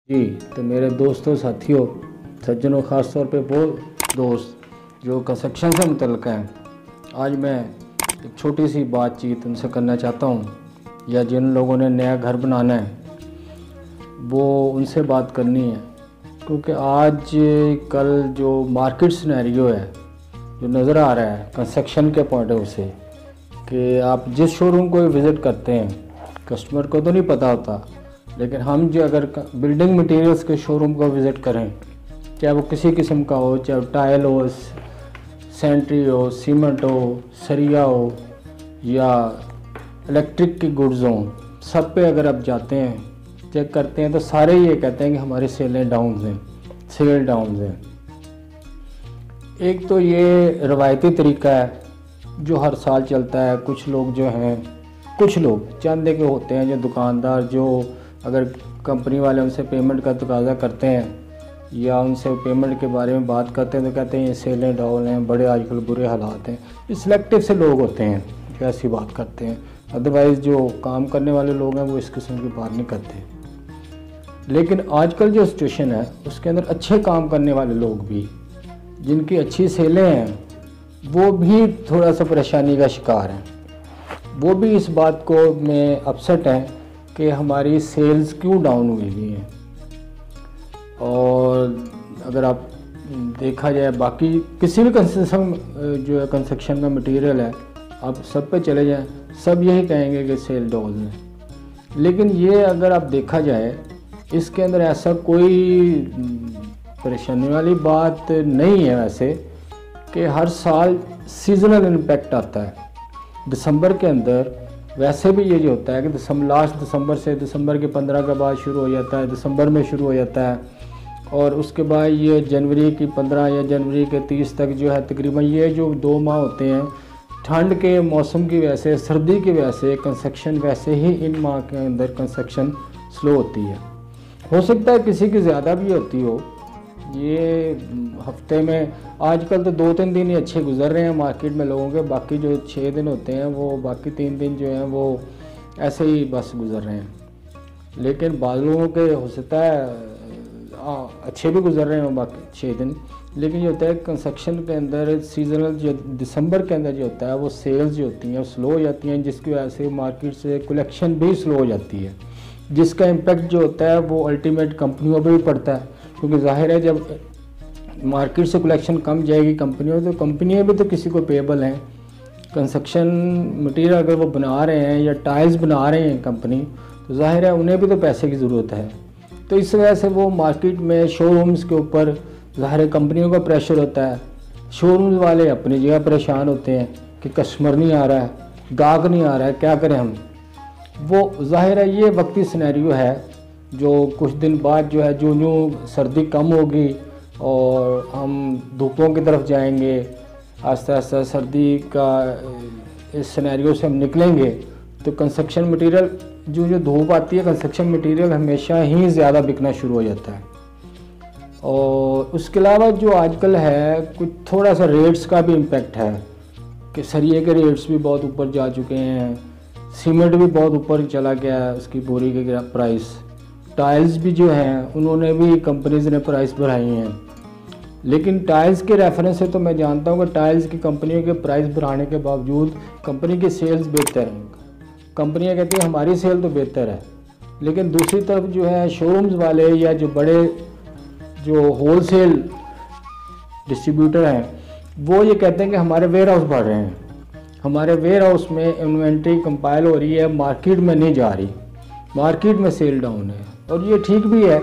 जी। तो मेरे दोस्तों, साथियों, सज्जनों, ख़ास तौर पे वो दोस्त जो कंस्ट्रक्शन से मुतल्लिक़ हैं, आज मैं एक छोटी सी बातचीत उनसे करना चाहता हूँ, या जिन लोगों ने नया घर बनाना है वो उनसे बात करनी है। क्योंकि आज कल जो मार्केट सिनेरियो है, जो नज़र आ रहा है कंस्ट्रक्शन के पॉइंट ऑफ व्यू से, कि आप जिस शोरूम को विज़िट करते हैं, कस्टमर को तो नहीं पता होता, लेकिन हम जो अगर बिल्डिंग मटेरियल्स के शोरूम को विज़िट करें, चाहे वो किसी किस्म का हो, चाहे टाइल हो, सेंट्री हो, सीमेंट हो, सरिया हो, या इलेक्ट्रिक की गुड्स हों, सब पे अगर आप जाते हैं, चेक करते हैं, तो सारे ये कहते हैं कि हमारी सेल डाउन हैं। एक तो ये रवायती तरीका है जो हर साल चलता है। कुछ लोग चंद के होते हैं जो दुकानदार, जो अगर कंपनी वाले उनसे पेमेंट का तकाज़ा करते हैं या उनसे पेमेंट के बारे में बात करते हैं, तो कहते हैं ये सेलें डाउन हैं, बड़े आजकल बुरे हालात हैं। ये सिलेक्टिव से लोग होते हैं जो ऐसी बात करते हैं। अदरवाइज़ जो काम करने वाले लोग हैं वो इस किस्म की बात नहीं करते। लेकिन आजकल जो सिचुएशन है उसके अंदर अच्छे काम करने वाले लोग भी, जिनकी अच्छी सेलें हैं, वो भी थोड़ा सा परेशानी का शिकार हैं। वो भी इस बात को में अपसेट हैं कि हमारी सेल्स क्यों डाउन हुई हैं। और अगर आप देखा जाए बाकी किसी भी कंस्ट्रक्शन में मटेरियल है, आप सब पे चले जाएं, सब यही कहेंगे कि सेल डाउन है। लेकिन ये अगर आप देखा जाए, इसके अंदर ऐसा कोई परेशानी वाली बात नहीं है वैसे, कि हर साल सीजनल इम्पैक्ट आता है। दिसंबर के अंदर वैसे भी ये जो होता है कि लास्ट दिसंबर से दिसंबर के 15 के बाद शुरू हो जाता है, दिसंबर में शुरू हो जाता है, और उसके बाद ये जनवरी की 15 या जनवरी के 30 तक जो है, तकरीबन ये जो 2 माह होते हैं, ठंड के मौसम की वजह से, सर्दी की वजह से कंस्ट्रक्शन, वैसे ही इन माह के अंदर कंस्ट्रक्शन स्लो होती है। हो सकता है किसी की ज़्यादा भी होती हो। ये हफ्ते में आजकल तो 2-3 दिन ही अच्छे गुजर रहे हैं मार्केट में लोगों के, बाकी जो 6 दिन होते हैं वो, बाकी 3 दिन जो हैं वो ऐसे ही बस गुजर रहे हैं। लेकिन बाद लोगों के हो सकता है अच्छे भी गुजर रहे हैं बाकी 6 दिन। लेकिन ये होता है कंस्ट्रक्शन के अंदर सीजनल जो दिसंबर के अंदर जो होता है, वो सेल्स जो होती हैं स्लो हो जाती हैं, जिसकी वजह से मार्केट से कलेक्शन भी स्लो हो जाती है, जिसका इम्पेक्ट जो होता है वो अल्टीमेट कंपनियों पर भी पड़ता है। क्योंकि जाहिर है जब मार्केट से कलेक्शन कम जाएगी कंपनियों, तो कंपनियां भी तो किसी को पेबल हैं। कंस्ट्रक्शन मटेरियल अगर वो बना रहे हैं या टाइल्स बना रहे हैं कंपनी, तो जाहिर है उन्हें भी तो पैसे की ज़रूरत है। तो इस वजह से वो मार्केट में शोरूम्स के ऊपर ज़ाहिर है कंपनियों का प्रेशर होता है। शोरूम्स वाले अपनी जगह परेशान होते हैं कि कस्टमर नहीं आ रहा है, गाहक नहीं आ रहा है, क्या करें हम। वो जाहिर है ये वक्ती सिनेरियो है, जो कुछ दिन बाद जो है, जो सर्दी कम होगी और हम धूपों की तरफ जाएंगे, आस्ता आस्ता सर्दी का इस सिनेरियो से हम निकलेंगे, तो कंस्ट्रक्शन मटेरियल जो धूप आती है, कंस्ट्रक्शन मटेरियल हमेशा ही ज़्यादा बिकना शुरू हो जाता है। और उसके अलावा जो आजकल है, कुछ थोड़ा सा रेट्स का भी इम्पेक्ट है कि सरिये के रेट्स भी बहुत ऊपर जा चुके हैं, सीमेंट भी बहुत ऊपर चला गया है उसकी बोरी के प्राइस, टाइल्स भी जो हैं उन्होंने भी कंपनीज़ ने प्राइस बढ़ाई हैं। लेकिन टाइल्स के रेफरेंस से तो मैं जानता हूँ कि टाइल्स की कंपनियों के प्राइस बढ़ाने के बावजूद कंपनी की सेल्स बेहतर हैं। कंपनियाँ कहती हैं हमारी सेल तो बेहतर है, लेकिन दूसरी तरफ जो है शोरूम्स वाले या जो बड़े जो होलसेल डिस्ट्रीब्यूटर हैं, वो ये कहते हैं कि हमारे वेयर हाउस बढ़ रहे हैं, हमारे वेयर हाउस में इन्वेंट्री कंपाइल हो रही है, मार्केट में नहीं जा रही, मार्केट में सेल डाउन है। और ये ठीक भी है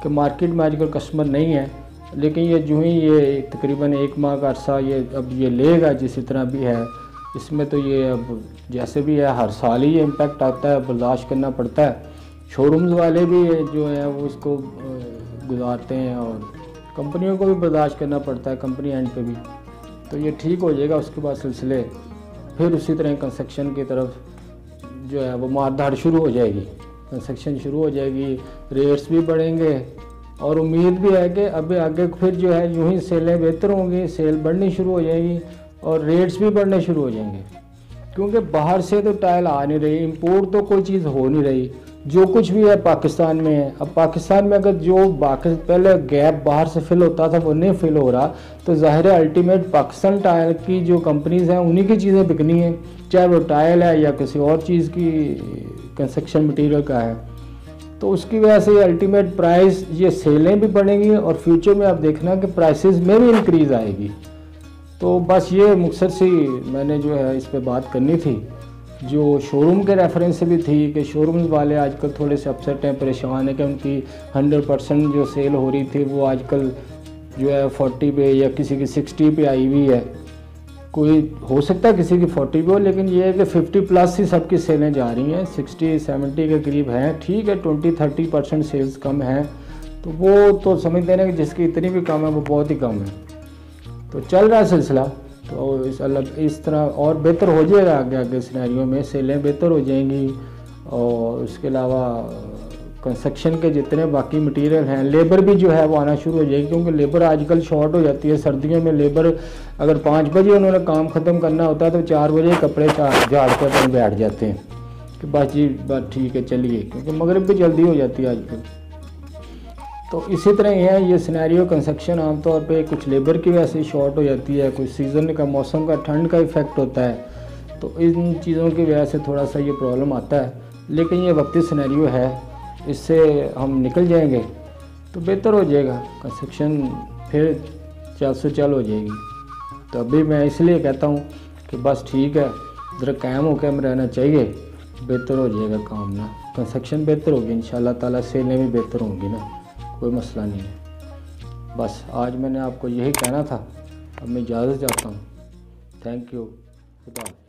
कि मार्केट में आजकल कस्टमर नहीं है, लेकिन ये जो ही ये तकरीबन 1 माह का अरसा ये अब ये लेगा जिस तरह भी है, इसमें तो ये अब जैसे भी है हर साल ही ये इम्पेक्ट आता है, बर्दाश्त करना पड़ता है। शोरूम्स वाले भी जो है वो इसको गुजारते हैं और कंपनियों को भी बर्दाश्त करना पड़ता है, कंपनी एंड पे भी। तो ये ठीक हो जाएगा, उसके बाद सिलसिले फिर उसी तरह कंस्ट्रक्शन की तरफ जो है वो मारधाड़ शुरू हो जाएगी, कंस्ट्रक्शन शुरू हो जाएगी, रेट्स भी बढ़ेंगे। और उम्मीद भी है कि अभी आगे फिर जो है यूं ही सेलें बेहतर होंगी, सेल बढ़नी शुरू हो जाएगी और रेट्स भी बढ़ने शुरू हो जाएंगे। क्योंकि बाहर से तो टाइल आ नहीं रही, इंपोर्ट तो कोई चीज़ हो नहीं रही, जो कुछ भी है पाकिस्तान में है। अब पाकिस्तान में अगर जो पहले गैप बाहर से फिल होता था वो नहीं फिल हो रहा, तो ज़ाहिर है अल्टीमेट पाकिस्तान टायर की जो कंपनीज़ हैं उन्हीं की चीज़ें बिकनी है, चाहे वो टायर है या किसी और चीज़ की कंस्ट्रक्शन मटेरियल का है। तो उसकी वजह से अल्टीमेट प्राइस, ये सेलें भी बढ़ेंगी और फ्यूचर में आप देखना कि प्राइसेस में भी इंक्रीज़ आएगी। तो बस ये मकसद से मैंने जो है इस पे बात करनी थी, जो शोरूम के रेफरेंस से भी थी कि शोरूम वाले आजकल थोड़े से अपसेट हैं, परेशान है कि उनकी 100% जो सेल हो रही थी वो आजकल जो है 40 पे या किसी की 60 पे आई हुई है। कोई हो सकता है किसी की 40 पे हो, लेकिन ये है कि 50+ ही सबकी सेलें जा रही हैं, 60-70 के करीब हैं। ठीक है 20-30% सेल्स कम हैं, तो वो तो समझते हैं ना कि जिसकी इतनी भी कम है वो बहुत ही कम है। तो चल रहा है सिलसिला, तो इस तरह और बेहतर हो जाएगा आगे आगे सिनेरियो में, सेलें बेहतर हो जाएंगी। और उसके अलावा कंस्ट्रक्शन के जितने बाकी मटेरियल हैं, लेबर भी जो है वो आना शुरू हो जाएगी, क्योंकि लेबर आजकल शॉर्ट हो जाती है। सर्दियों में लेबर अगर 5 बजे उन्होंने काम ख़त्म करना होता है तो 4 बजे कपड़े झाड़ कर अपने बैठ जाते हैं कि बस जी बस ठीक है चलिए, क्योंकि मगरिब भी जल्दी हो जाती है आजकल। तो इसी तरह ही है ये सिनेरियो कंस्ट्रक्शन, आमतौर पे कुछ लेबर की वजह से शॉर्ट हो जाती है, कुछ सीज़न का मौसम का ठंड का इफ़ेक्ट होता है, तो इन चीज़ों की वजह से थोड़ा सा ये प्रॉब्लम आता है। लेकिन ये वक्ती सिनेरियो है, इससे हम निकल जाएंगे तो बेहतर हो जाएगा, कंस्ट्रक्शन फिर चल से चल हो जाएगी। तो अभी मैं इसलिए कहता हूँ कि बस ठीक है, ज़रा कायम होकर हम रहना चाहिए, बेहतर हो जाएगा काम ना, कंस्ट्रक्शन बेहतर होगी इंशाल्लाह ताला, सेलें भी बेहतर होंगी ना, कोई मसला नहीं है। बस आज मैंने आपको यही कहना था, अब मैं इजाज़त चाहता हूँ। थैंक यू, खुदा।